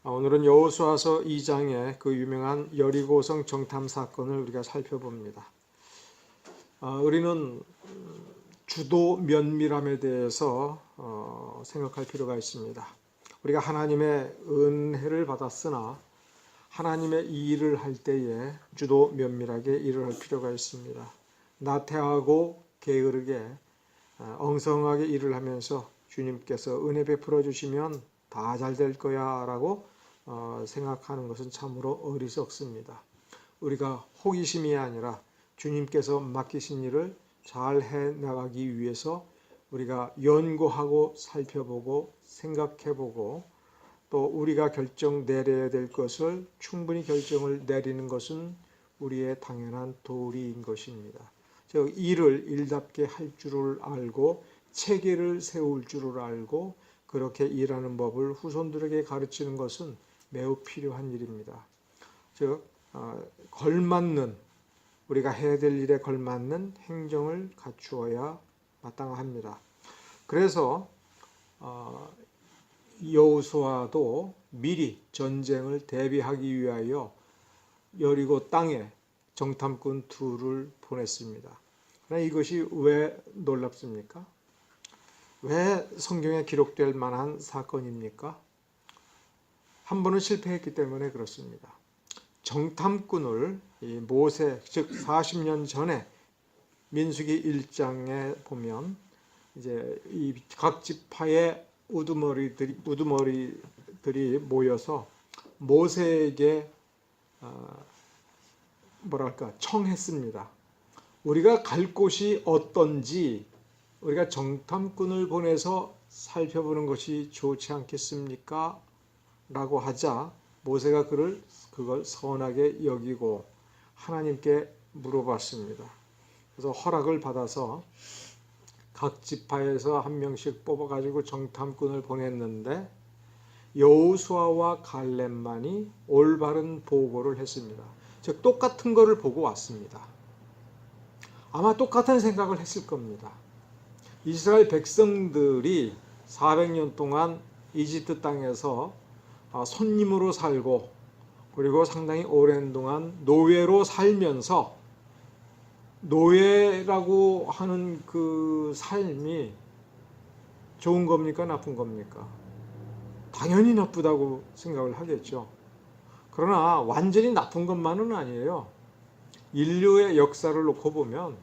오늘은 여호수아서 2장의 그 유명한 여리고성 정탐 사건을 우리가 살펴봅니다. 우리는 주도 면밀함에 대해서 생각할 필요가 있습니다. 우리가 하나님의 은혜를 받았으나 하나님의 일을 할 때에 주도 면밀하게 일을 할 필요가 있습니다. 나태하고 게으르게 엉성하게 일을 하면서 주님께서 은혜 베풀어 주시면 다 잘 될 거야 라고 생각하는 것은 참으로 어리석습니다. 우리가 호기심이 아니라 주님께서 맡기신 일을 잘 해나가기 위해서 우리가 연구하고 살펴보고 생각해보고 또 우리가 결정 내려야 될 것을 충분히 결정을 내리는 것은 우리의 당연한 도리인 것입니다. 즉 일을 일답게 할 줄을 알고 체계를 세울 줄을 알고 그렇게 일하는 법을 후손들에게 가르치는 것은 매우 필요한 일입니다. 즉 걸맞는 우리가 해야 될 일에 걸맞는 행정을 갖추어야 마땅합니다. 그래서 여호수아도 미리 전쟁을 대비하기 위하여 여리고 땅에 정탐꾼 둘을 보냈습니다. 그러나 이것이 왜 놀랍습니까? 왜 성경에 기록될 만한 사건입니까? 한 번은 실패했기 때문에 그렇습니다. 정탐꾼을 모세, 즉 40년 전에 민수기 1장에 보면 이제 이 각 지파의 우두머리들이 모여서 모세에게 청했습니다. 우리가 갈 곳이 어떤지 우리가 정탐꾼을 보내서 살펴보는 것이 좋지 않겠습니까? 라고 하자 모세가 그걸 선하게 여기고 하나님께 물어봤습니다. 그래서 허락을 받아서 각 지파에서 한 명씩 뽑아가지고 정탐꾼을 보냈는데 여호수아와 갈렙만이 올바른 보고를 했습니다. 즉 똑같은 거를 보고 왔습니다. 아마 똑같은 생각을 했을 겁니다. 이스라엘 백성들이 400년 동안 이집트 땅에서 손님으로 살고 그리고 상당히 오랜 동안 노예로 살면서 노예라고 하는 그 삶이 좋은 겁니까? 나쁜 겁니까? 당연히 나쁘다고 생각을 하겠죠. 그러나 완전히 나쁜 것만은 아니에요. 인류의 역사를 놓고 보면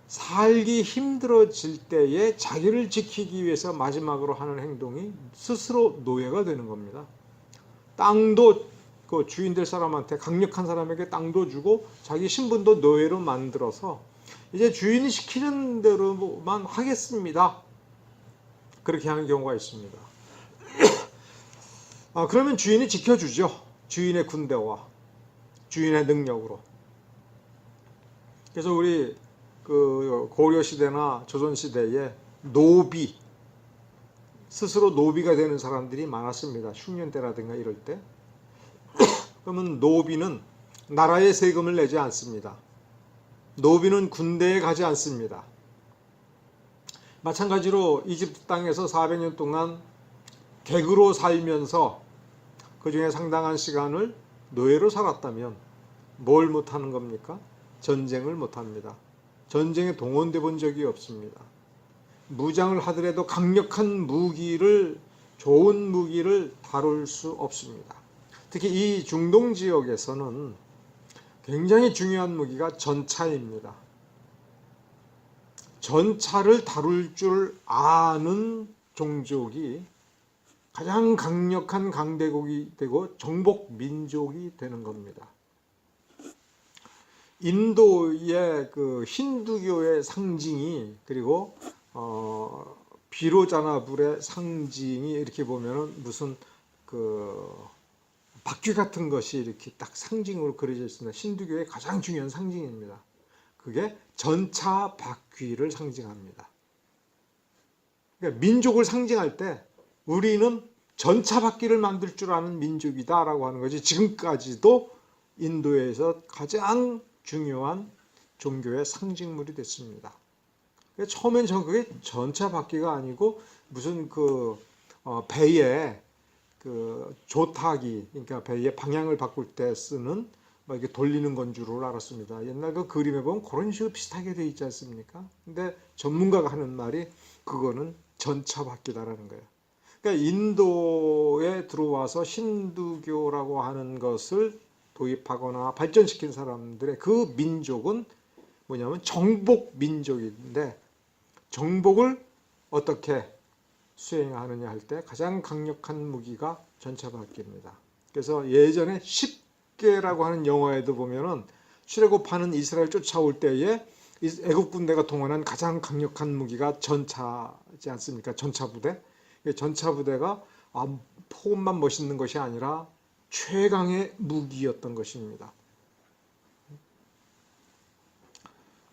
살기 힘들어질 때에 자기를 지키기 위해서 마지막으로 하는 행동이 스스로 노예가 되는 겁니다. 땅도 그 주인 될 사람한테 강력한 사람에게 땅도 주고 자기 신분도 노예로 만들어서 이제 주인이 시키는 대로만 하겠습니다. 그렇게 하는 경우가 있습니다. 그러면 주인이 지켜주죠. 주인의 군대와 주인의 능력으로. 그래서 우리 그 고려 시대나 조선 시대에 노비 스스로 노비가 되는 사람들이 많았습니다. 흉년 때라든가 이럴 때. 그러면 노비는 나라에 세금을 내지 않습니다. 노비는 군대에 가지 않습니다. 마찬가지로 이집트 땅에서 400년 동안 객으로 살면서 그 중에 상당한 시간을 노예로 살았다면 뭘 못하는 겁니까? 전쟁을 못합니다. 전쟁에 동원돼 본 적이 없습니다. 무장을 하더라도 강력한 무기를 좋은 무기를 다룰 수 없습니다. 특히 이 중동 지역에서는 굉장히 중요한 무기가 전차입니다. 전차를 다룰 줄 아는 종족이 가장 강력한 강대국이 되고 정복 민족이 되는 겁니다. 인도의 그 힌두교의 상징이 그리고 비로자나불의 상징이 이렇게 보면은 무슨 그 바퀴 같은 것이 이렇게 딱 상징으로 그려져 있습니다. 힌두교의 가장 중요한 상징입니다. 그게 전차 바퀴를 상징합니다. 그러니까 민족을 상징할 때 우리는 전차 바퀴를 만들 줄 아는 민족이다라고 하는 거지. 지금까지도 인도에서 가장 중요한 종교의 상징물이 됐습니다. 처음엔 그게 전차 바퀴가 아니고 무슨 그 배에 그 조타기, 그러니까 배의 방향을 바꿀 때 쓰는 막 이렇게 돌리는 건 줄을 알았습니다. 옛날 그 그림에 보면 그런 식으로 비슷하게 돼 있지 않습니까? 근데 전문가가 하는 말이 그거는 전차바퀴다라는 거예요. 그러니까 인도에 들어와서 힌두교라고 하는 것을 도입하거나 발전시킨 사람들의 그 민족은 뭐냐면 정복 민족인데, 정복을 어떻게 수행하느냐 할 때 가장 강력한 무기가 전차바퀴입니다. 그래서 예전에 10개라고 하는 영화에도 보면은 출애굽하는 이스라엘 쫓아올 때에 애국 군대가 동원한 가장 강력한 무기가 전차지 않습니까? 전차부대. 전차부대가 포음만 멋있는 것이 아니라 최강의 무기였던 것입니다.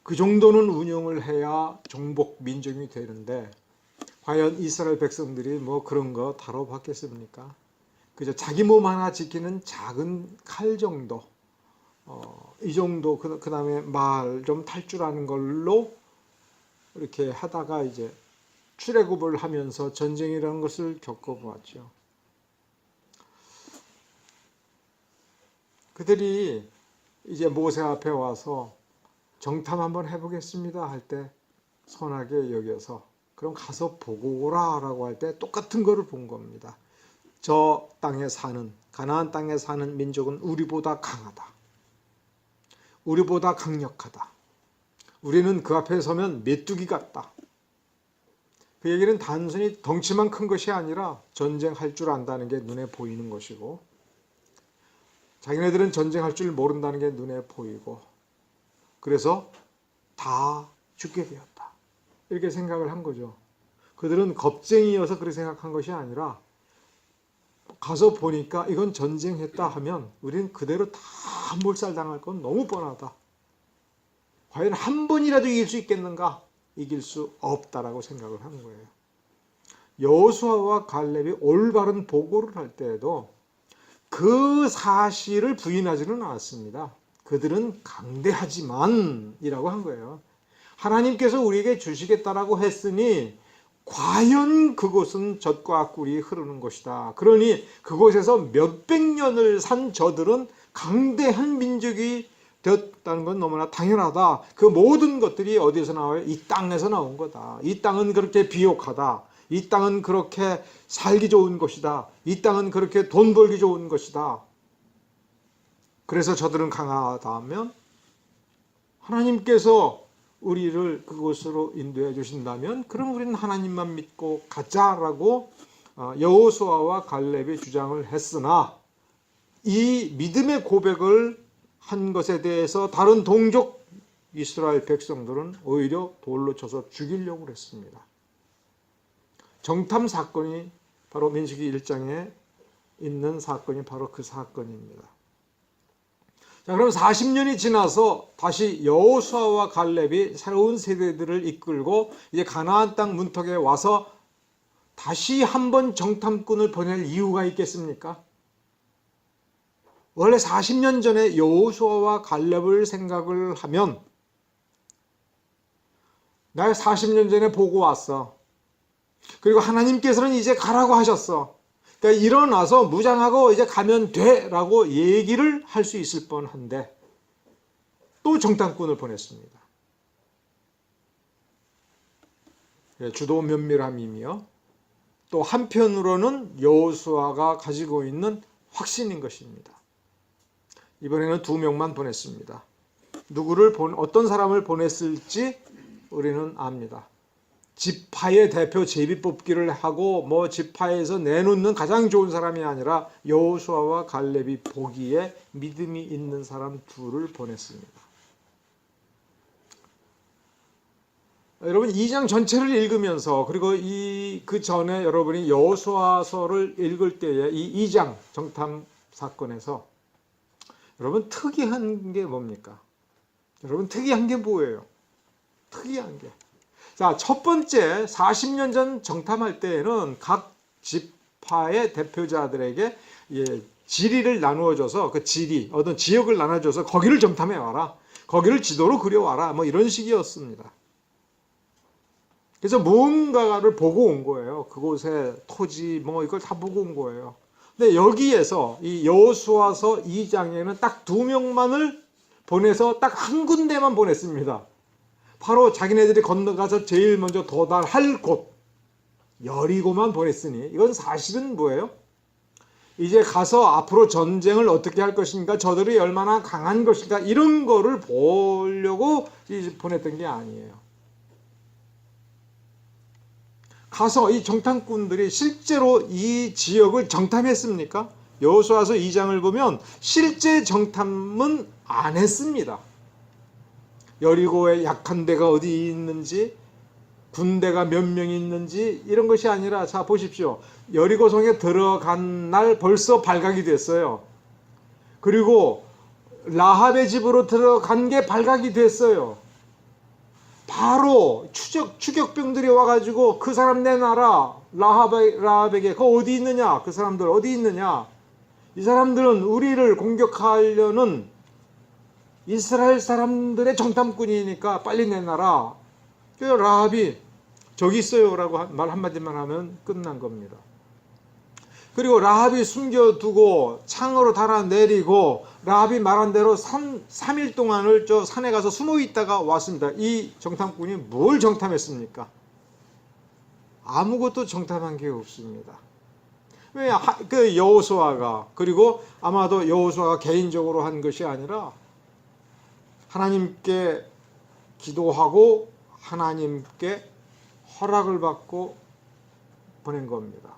그 정도는 운영을 해야 정복 민족이 되는데, 과연 이스라엘 백성들이 뭐 그런 거 다뤄봤겠습니까? 그저 자기 몸 하나 지키는 작은 칼 정도, 이 정도, 그 다음에 말 좀 탈 줄 아는 걸로 이렇게 하다가 이제 출애굽을 하면서 전쟁이라는 것을 겪어보았죠. 그들이 이제 모세 앞에 와서 정탐 한번 해보겠습니다 할 때 선하게 여겨서 그럼 가서 보고 오라 라고 할 때 똑같은 거를 본 겁니다. 저 땅에 사는, 가나안 땅에 사는 민족은 우리보다 강하다. 우리보다 강력하다. 우리는 그 앞에 서면 메뚜기 같다. 그 얘기는 단순히 덩치만 큰 것이 아니라 전쟁할 줄 안다는 게 눈에 보이는 것이고, 자기네들은 전쟁할 줄 모른다는 게 눈에 보이고, 그래서 다 죽게 되었다. 이렇게 생각을 한 거죠. 그들은 겁쟁이여서 그렇게 생각한 것이 아니라 가서 보니까 이건 전쟁했다 하면 우리는 그대로 다 몰살당할 건 너무 뻔하다. 과연 한 번이라도 이길 수 있겠는가? 이길 수 없다라고 생각을 한 거예요. 여호수아와 갈렙이 올바른 보고를 할 때에도 그 사실을 부인하지는 않았습니다. 그들은 강대하지만 이라고 한 거예요. 하나님께서 우리에게 주시겠다라고 했으니 과연 그곳은 젖과 꿀이 흐르는 곳이다. 그러니 그곳에서 몇백 년을 산 저들은 강대한 민족이 되었다는 건 너무나 당연하다. 그 모든 것들이 어디서 나와요? 이 땅에서 나온 거다. 이 땅은 그렇게 비옥하다. 이 땅은 그렇게 살기 좋은 곳이다. 이 땅은 그렇게 돈 벌기 좋은 것이다. 그래서 저들은 강하다면 하나님께서 우리를 그곳으로 인도해 주신다면 그럼 우리는 하나님만 믿고 가자라고 여호수아와 갈렙이 주장을 했으나, 이 믿음의 고백을 한 것에 대해서 다른 동족 이스라엘 백성들은 오히려 돌로 쳐서 죽이려고 했습니다. 정탐 사건이 바로 민수기 1장에 있는 사건이 바로 그 사건입니다. 자, 그럼 40년이 지나서 다시 여호수아와 갈렙이 새로운 세대들을 이끌고 이제 가나안 땅 문턱에 와서 다시 한번 정탐꾼을 보낼 이유가 있겠습니까? 원래 40년 전에 여호수아와 갈렙을 생각을 하면, 나 40년 전에 보고 왔어. 그리고 하나님께서는 이제 가라고 하셨어. 그러니까 일어나서 무장하고 이제 가면 돼 라고 얘기를 할 수 있을 뻔한데 또 정탐꾼을 보냈습니다. 주도 면밀함이며 또 한편으로는 여호수아가 가지고 있는 확신인 것입니다. 이번에는 2명만 보냈습니다. 어떤 사람을 보냈을지 우리는 압니다. 지파의 대표 제비뽑기를 하고 뭐 지파에서 내놓는 가장 좋은 사람이 아니라 여호수아와 갈렙이 보기에 믿음이 있는 사람 2를 보냈습니다. 여러분 2장 전체를 읽으면서, 그리고 그 전에 여러분이 여호수아서를 읽을 때에 이 2장 정탐 사건에서 여러분 특이한 게 뭡니까? 여러분 특이한 게 뭐예요? 특이한 게. 자, 첫 번째 40년 전 정탐할 때에는 각 지파의 대표자들에게 지리를 나누어줘서 그 어떤 지역을 나눠줘서 거기를 정탐해 와라. 거기를 지도로 그려와라. 뭐 이런 식이었습니다. 그래서 뭔가를 보고 온 거예요. 그곳의 토지 뭐 이걸 다 보고 온 거예요. 근데 여기에서 이 여호수아서 2장에는 딱 2명만을 보내서 딱 한 군데만 보냈습니다. 바로 자기네들이 건너가서 제일 먼저 도달할 곳 여리고만 보냈으니 이건 사실은 뭐예요? 이제 가서 앞으로 전쟁을 어떻게 할 것인가, 저들이 얼마나 강한 것인가, 이런 거를 보려고 보냈던 게 아니에요. 가서 이 정탐꾼들이 실제로 이 지역을 정탐했습니까? 여호수아서 2장을 보면 실제 정탐은 안 했습니다. 여리고에 약한 데가 어디 있는지, 군대가 몇 명이 있는지 이런 것이 아니라, 자 보십시오. 여리고성에 들어간 날 벌써 발각이 됐어요. 그리고 라합의 집으로 들어간 게 발각이 됐어요. 바로 추격병들이 와가지고 그 사람 내놔라. 라합에게 그 어디 있느냐? 그 사람들 어디 있느냐? 이 사람들은 우리를 공격하려는 이스라엘 사람들의 정탐꾼이니까 빨리 내놔라. 그래서 라합이 저기 있어요 라고 말 한마디만 하면 끝난 겁니다. 그리고 라합이 숨겨두고 창으로 달아내리고 라합이 말한 대로 3일 동안을 저 산에 가서 숨어 있다가 왔습니다. 이 정탐꾼이 뭘 정탐했습니까? 아무것도 정탐한 게 없습니다. 왜? 그 여호수아가, 그리고 아마도 여호수아가 개인적으로 한 것이 아니라 하나님께 기도하고 하나님께 허락을 받고 보낸 겁니다.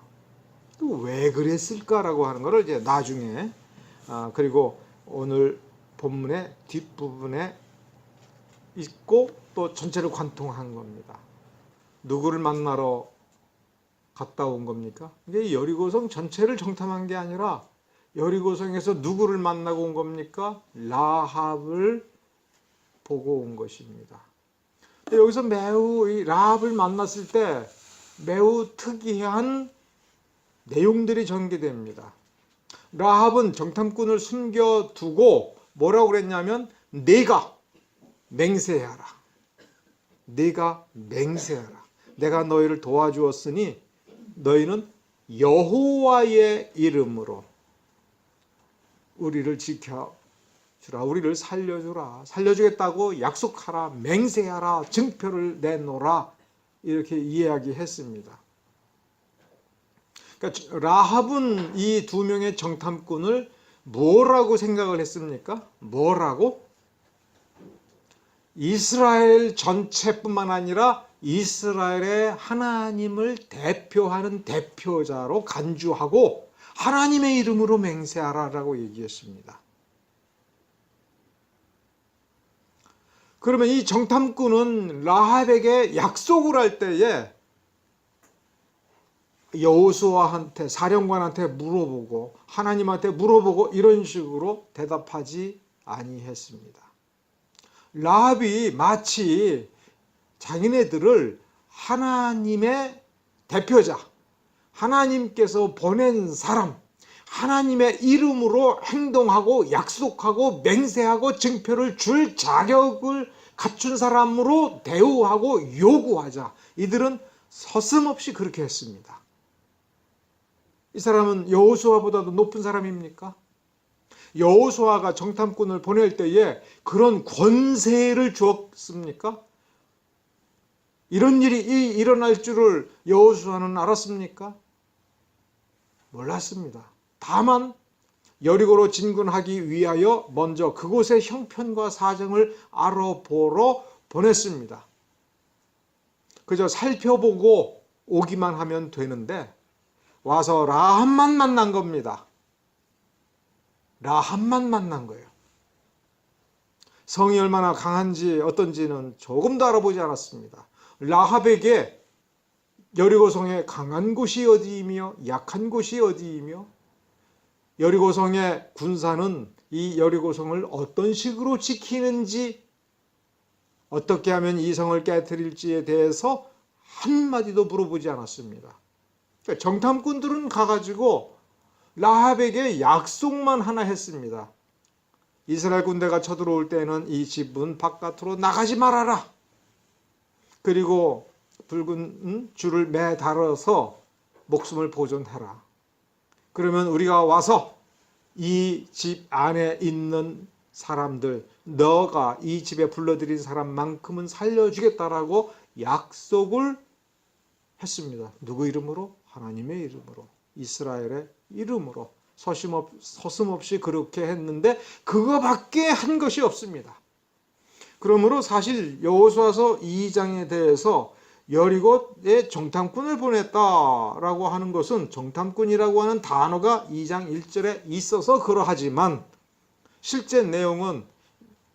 또 왜 그랬을까라고 하는 것을 이제 나중에, 그리고 오늘 본문의 뒷부분에 있고 또 전체를 관통한 겁니다. 누구를 만나러 갔다 온 겁니까? 이게 여리고성 전체를 정탐한 게 아니라 여리고성에서 누구를 만나고 온 겁니까? 라합을 보고 온 것입니다. 여기서 매우 이 라합을 만났을 때 매우 특이한 내용들이 전개됩니다. 라합은 정탐꾼을 숨겨두고 뭐라고 그랬냐면 네가 맹세하라. 네가 맹세하라. 내가 너희를 도와주었으니 너희는 여호와의 이름으로 우리를 지켜주라. 우리를 살려주라. 살려주겠다고 약속하라. 맹세하라. 증표를 내놓으라. 이렇게 이야기했습니다. 그러니까 라합은 이 2명의 정탐꾼을 뭐라고 생각을 했습니까? 뭐라고? 이스라엘 전체뿐만 아니라 이스라엘의 하나님을 대표하는 대표자로 간주하고 하나님의 이름으로 맹세하라라고 얘기했습니다. 그러면 이 정탐꾼은 라합에게 약속을 할 때에 여호수아한테, 사령관한테 물어보고 하나님한테 물어보고 이런 식으로 대답하지 아니했습니다. 라합이 마치 자기네들을 하나님의 대표자, 하나님께서 보낸 사람, 하나님의 이름으로 행동하고 약속하고 맹세하고 증표를 줄 자격을 갖춘 사람으로 대우하고 요구하자. 이들은 서슴없이 그렇게 했습니다. 이 사람은 여호수아보다도 높은 사람입니까? 여호수아가 정탐꾼을 보낼 때에 그런 권세를 주었습니까? 이런 일이 일어날 줄을 여호수아는 알았습니까? 몰랐습니다. 다만 여리고로 진군하기 위하여 먼저 그곳의 형편과 사정을 알아보러 보냈습니다. 그저 살펴보고 오기만 하면 되는데 와서 라합만 만난 겁니다. 라합만 만난 거예요. 성이 얼마나 강한지 어떤지는 조금도 알아보지 않았습니다. 라합에게 여리고성의 강한 곳이 어디이며 약한 곳이 어디이며 여리고성의 군사는 이 여리고성을 어떤 식으로 지키는지 어떻게 하면 이 성을 깨뜨릴지에 대해서 한마디도 물어보지 않았습니다. 그러니까 정탐꾼들은 가가지고 라합에게 약속만 하나 했습니다. 이스라엘 군대가 쳐들어올 때는 이 집 문 바깥으로 나가지 말아라. 그리고 붉은 줄을 매달아서 목숨을 보존해라. 그러면 우리가 와서 이 집 안에 있는 사람들, 너가 이 집에 불러들인 사람만큼은 살려주겠다라고 약속을 했습니다. 누구 이름으로? 하나님의 이름으로, 이스라엘의 이름으로 서슴없이 그렇게 했는데 그거밖에 한 것이 없습니다. 그러므로 사실 여호수아서 2장에 대해서 여리고에 정탐꾼을 보냈다라고 하는 것은, 정탐꾼이라고 하는 단어가 2장 1절에 있어서 그러하지만 실제 내용은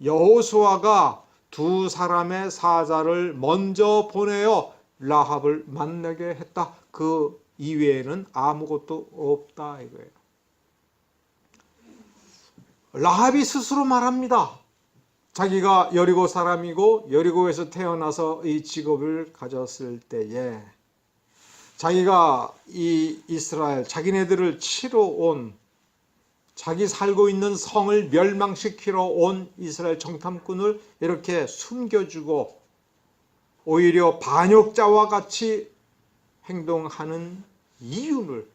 여호수아가 두 사람의 사자를 먼저 보내어 라합을 만나게 했다. 그 이외에는 아무것도 없다 이거예요. 라합이 스스로 말합니다. 자기가 여리고 사람이고 여리고에서 태어나서 이 직업을 가졌을 때에 자기가 이 이스라엘 자기네들을 치러 온, 자기 살고 있는 성을 멸망시키러 온 이스라엘 정탐꾼을 이렇게 숨겨주고 오히려 반역자와 같이 행동하는 이유를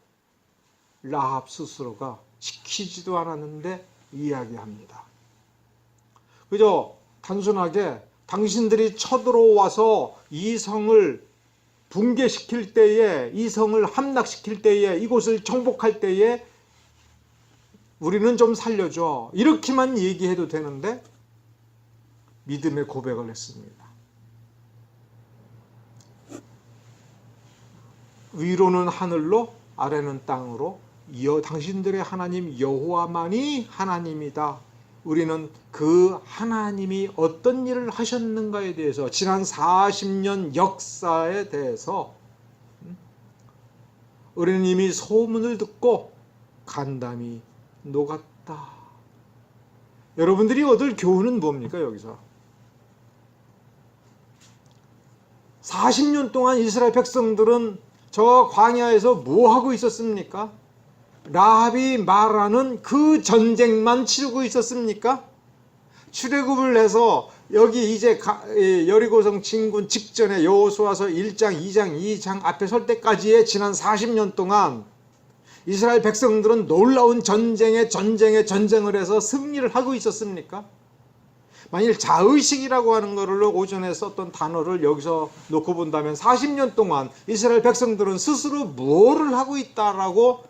라합 스스로가 지키지도 않았는데 이야기합니다. 그저 단순하게 당신들이 쳐들어와서 이 성을 붕괴시킬 때에, 이 성을 함락시킬 때에, 이곳을 정복할 때에 우리는 좀 살려줘, 이렇게만 얘기해도 되는데 믿음의 고백을 했습니다. 위로는 하늘로 아래는 땅으로 당신들의 하나님 여호와만이 하나님이다. 우리는 그 하나님이 어떤 일을 하셨는가에 대해서, 지난 40년 역사에 대해서 우리는 이미 소문을 듣고 간담이 녹았다. 여러분들이 얻을 교훈은 뭡니까? 여기서 40년 동안 이스라엘 백성들은 저 광야에서 뭐 하고 있었습니까? 라합이 말하는 그 전쟁만 치르고 있었습니까? 출애굽을 해서 여기 이제 여리고성 진군 직전에 여호수아서 1장, 2장, 2장 앞에 설 때까지의 지난 40년 동안 이스라엘 백성들은 놀라운 전쟁을 해서 승리를 하고 있었습니까? 만일 자의식이라고 하는 것을 오전에 썼던 단어를 여기서 놓고 본다면 40년 동안 이스라엘 백성들은 스스로 뭐를 하고 있었다라고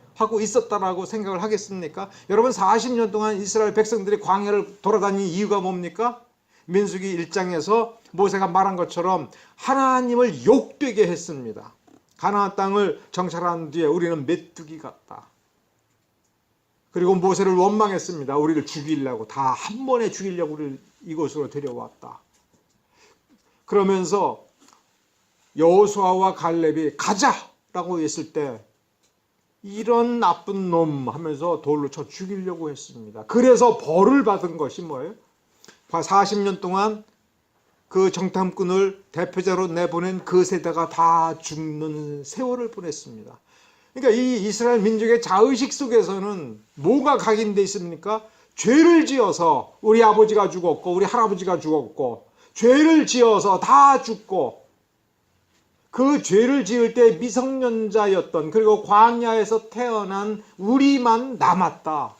생각을 하겠습니까? 여러분, 40년 동안 이스라엘 백성들이 광야를 돌아다닌 이유가 뭡니까? 민수기 1장에서 모세가 말한 것처럼 하나님을 욕되게 했습니다. 가나안 땅을 정찰한 뒤에 우리는 메뚜기 같다. 그리고 모세를 원망했습니다. 우리를 죽이려고, 다 한 번에 죽이려고 우리를 이곳으로 데려왔다. 그러면서 여호수아와 갈렙이 가자라고 했을 때 이런 나쁜 놈 하면서 돌로 쳐 죽이려고 했습니다. 그래서 벌을 받은 것이 뭐예요? 40년 동안 그 정탐꾼을 대표자로 내보낸 그 세대가 다 죽는 세월을 보냈습니다. 그러니까 이 이스라엘 민족의 자의식 속에서는 뭐가 각인되어 있습니까? 죄를 지어서 우리 아버지가 죽었고 우리 할아버지가 죽었고 죄를 지어서 다 죽고 그 죄를 지을 때 미성년자였던, 그리고 광야에서 태어난 우리만 남았다.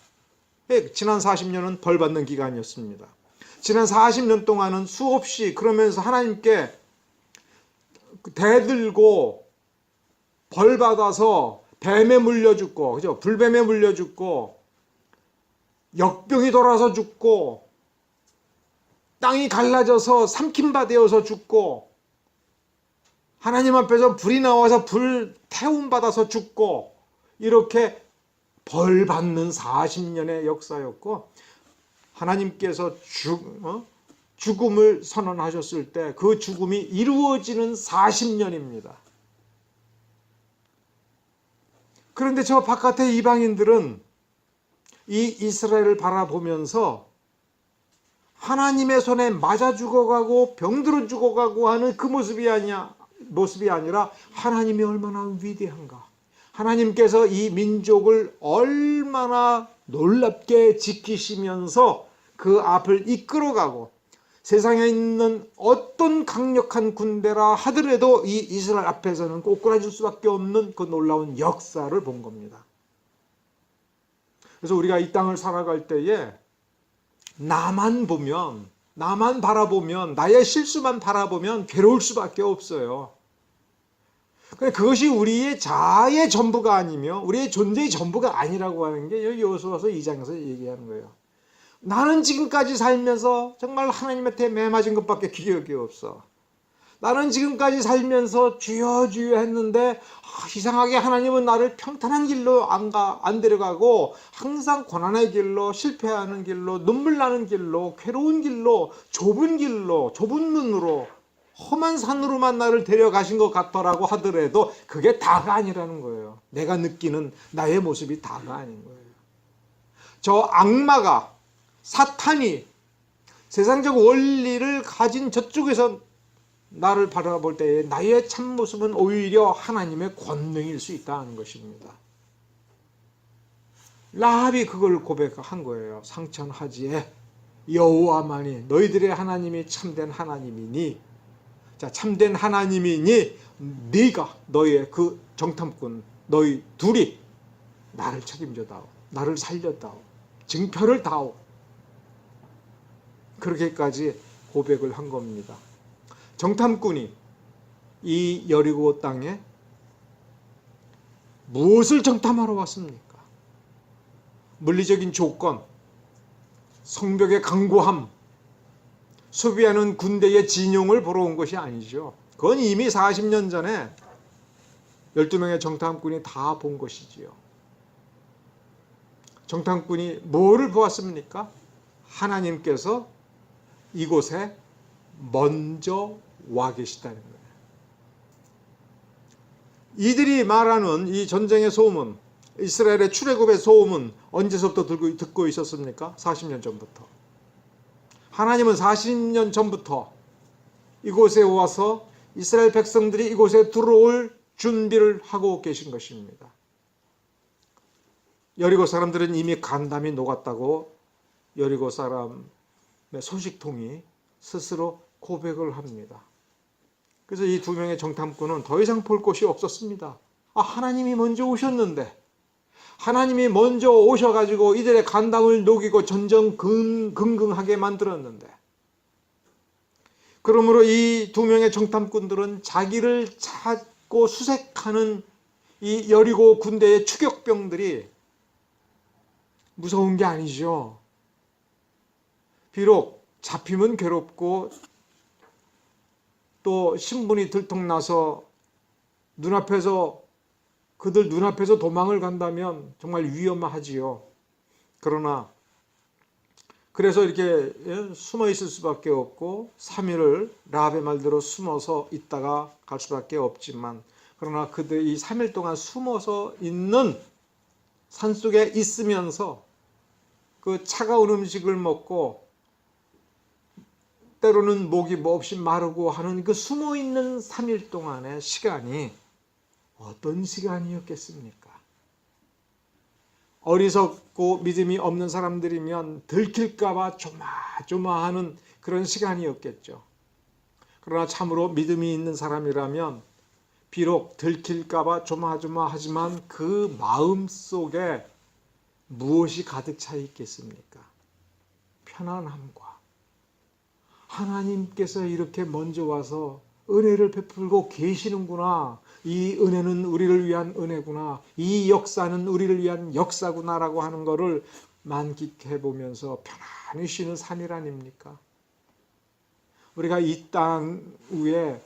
지난 40년은 벌 받는 기간이었습니다. 지난 40년 동안은 수없이 그러면서 하나님께 대들고 벌 받아서 뱀에 물려 죽고, 그죠? 불뱀에 물려 죽고, 역병이 돌아서 죽고, 땅이 갈라져서 삼킴바되어서 죽고, 하나님 앞에서 불이 나와서 불 태움 받아서 죽고, 이렇게 벌 받는 40년의 역사였고, 하나님께서 죽음을 선언하셨을 때 그 죽음이 이루어지는 40년입니다. 그런데 저 바깥의 이방인들은 이 이스라엘을 바라보면서 하나님의 손에 맞아 죽어가고 병들어 죽어가고 하는 그 모습이 아니라 하나님이 얼마나 위대한가, 하나님께서 이 민족을 얼마나 놀랍게 지키시면서 그 앞을 이끌어가고 세상에 있는 어떤 강력한 군대라 하더라도 이 이스라엘 앞에서는 꼬꾸라질 수밖에 없는 그 놀라운 역사를 본 겁니다. 그래서 우리가 이 땅을 살아갈 때에 나만 바라보면, 나의 실수만 바라보면 괴로울 수밖에 없어요. 그것이 우리의 자아의 전부가 아니며 우리의 존재의 전부가 아니라고 하는 게 여기 여호수아서 2장에서 얘기하는 거예요. 나는 지금까지 살면서 정말 하나님한테 매맞은 것밖에 기억이 없어. 나는 지금까지 살면서 주여 주여 했는데 이상하게 하나님은 나를 평탄한 길로 안 데려가고 항상 고난의 길로, 실패하는 길로, 눈물 나는 길로, 괴로운 길로, 좁은 문으로, 험한 산으로만 나를 데려가신 것 같더라고 하더라도 그게 다가 아니라는 거예요. 내가 느끼는 나의 모습이 다가 아닌 거예요. 저 악마가, 사탄이 세상적 원리를 가진 저쪽에서 나를 바라볼 때에 나의 참모습은 오히려 하나님의 권능일 수 있다는 것입니다. 라합이 그걸 고백한 거예요. 상천하지에 여호와만이 너희들의 하나님이 참된 하나님이니, 자, 참된 하나님이니 네가 너희의 그 정탐꾼 너희 둘이 나를 책임져다오, 나를 살렸다오, 증표를 다오. 그렇게까지 고백을 한 겁니다. 정탐꾼이 이 여리고 땅에 무엇을 정탐하러 왔습니까? 물리적인 조건, 성벽의 강고함, 수비하는 군대의 진용을 보러 온 것이 아니죠. 그건 이미 40년 전에 12명의 정탐꾼이 다 본 것이지요. 정탐꾼이 뭐를 보았습니까? 하나님께서 이곳에 먼저 와 계시다는 거예요. 이들이 말하는 이 전쟁의 소문, 이스라엘의 출애굽의 소문 언제서부터 듣고 있었습니까? 40년 전부터. 하나님은 40년 전부터 이곳에 와서 이스라엘 백성들이 이곳에 들어올 준비를 하고 계신 것입니다. 여리고 사람들은 이미 간담이 녹았다고 여리고 사람의 소식통이 스스로 고백을 합니다. 그래서 이 두 명의 정탐꾼은 더 이상 볼 곳이 없었습니다. 하나님이 먼저 오셨는데, 하나님이 먼저 오셔가지고 이들의 간담을 녹이고 전전긍긍하게 만들었는데, 그러므로 이 두 명의 정탐꾼들은 자기를 찾고 수색하는 이 여리고 군대의 추격병들이 무서운 게 아니죠. 비록 잡히면 괴롭고 또 신분이 들통나서 그들 눈앞에서 도망을 간다면 정말 위험하지요. 그러나 그래서 이렇게 숨어 있을 수밖에 없고 3일을 라합의 말대로 숨어서 있다가 갈 수밖에 없지만, 그러나 그들이 3일 동안 숨어서 있는 산속에 있으면서 그 차가운 음식을 먹고 때로는 목이 몹시 마르고 하는 그 숨어있는 3일 동안의 시간이 어떤 시간이었겠습니까? 어리석고 믿음이 없는 사람들이면 들킬까봐 조마조마하는 그런 시간이었겠죠. 그러나 참으로 믿음이 있는 사람이라면 비록 들킬까봐 조마조마하지만 그 마음 속에 무엇이 가득 차 있겠습니까? 편안함과 하나님께서 이렇게 먼저 와서 은혜를 베풀고 계시는구나, 이 은혜는 우리를 위한 은혜구나, 이 역사는 우리를 위한 역사구나라고 하는 것을 만끽해 보면서 편안히 쉬는 3일 아닙니까? 우리가 이 땅 위에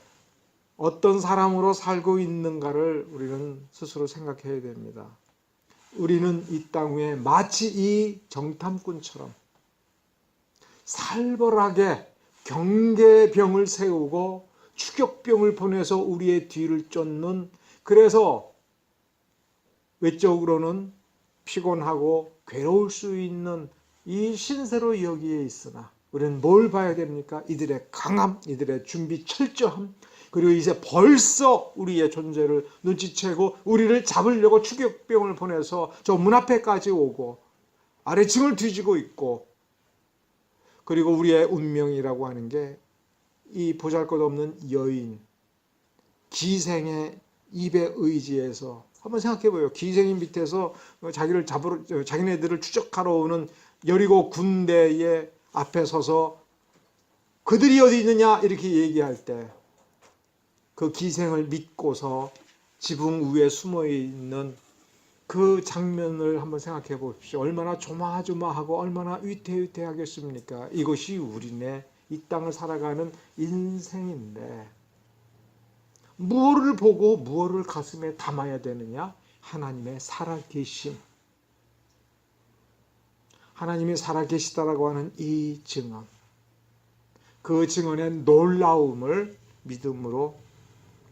어떤 사람으로 살고 있는가를 우리는 스스로 생각해야 됩니다. 우리는 이 땅 위에 마치 이 정탐꾼처럼 살벌하게 경계병을 세우고 추격병을 보내서 우리의 뒤를 쫓는, 그래서 외적으로는 피곤하고 괴로울 수 있는 이 신세로 여기에 있으나 우리는 뭘 봐야 됩니까? 이들의 강함, 이들의 준비 철저함, 그리고 이제 벌써 우리의 존재를 눈치채고 우리를 잡으려고 추격병을 보내서 저 문 앞에까지 오고 아래층을 뒤지고 있고, 그리고 우리의 운명이라고 하는 게 이 보잘것없는 여인, 기생의 입에 의지해서 한번 생각해 보요. 기생인 밑에서 자기를 잡으러 자기네들을 추적하러 오는 여리고 군대의 앞에 서서 그들이 어디 있느냐 이렇게 얘기할 때 그 기생을 믿고서 지붕 위에 숨어 있는 그 장면을 한번 생각해 보십시오. 얼마나 조마조마하고 얼마나 위태위태하겠습니까? 이것이 우리네 이 땅을 살아가는 인생인데 무엇을 보고 무엇을 가슴에 담아야 되느냐? 하나님의 살아계심. 하나님이 살아계시다라고 하는 이 증언. 그 증언의 놀라움을 믿음으로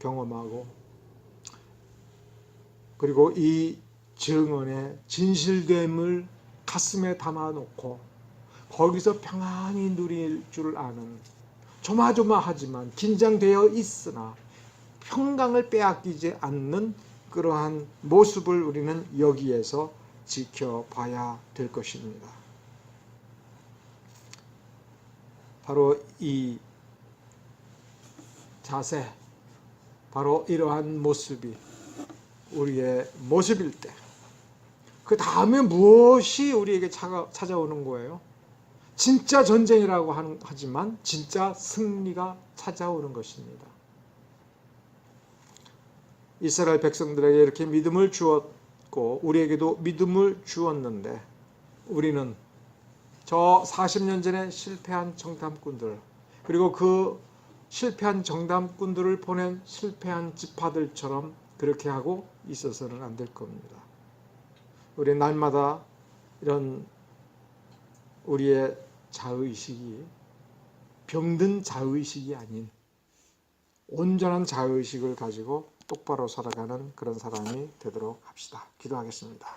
경험하고 그리고 이 증언의 진실됨을 가슴에 담아놓고 거기서 평안히 누릴 줄 아는 조마조마하지만 긴장되어 있으나 평강을 빼앗기지 않는 그러한 모습을 우리는 여기에서 지켜봐야 될 것입니다. 바로 이 자세, 바로 이러한 모습이 우리의 모습일 때 그 다음에 무엇이 우리에게 찾아오는 거예요? 진짜 전쟁이라고 하지만 진짜 승리가 찾아오는 것입니다. 이스라엘 백성들에게 이렇게 믿음을 주었고 우리에게도 믿음을 주었는데 우리는 저 40년 전에 실패한 정탐꾼들 그리고 그 실패한 정탐꾼들을 보낸 실패한 지파들처럼 그렇게 하고 있어서는 안 될 겁니다. 우리 날마다 이런 우리의 자의식이 병든 자의식이 아닌 온전한 자의식을 가지고 똑바로 살아가는 그런 사람이 되도록 합시다. 기도하겠습니다.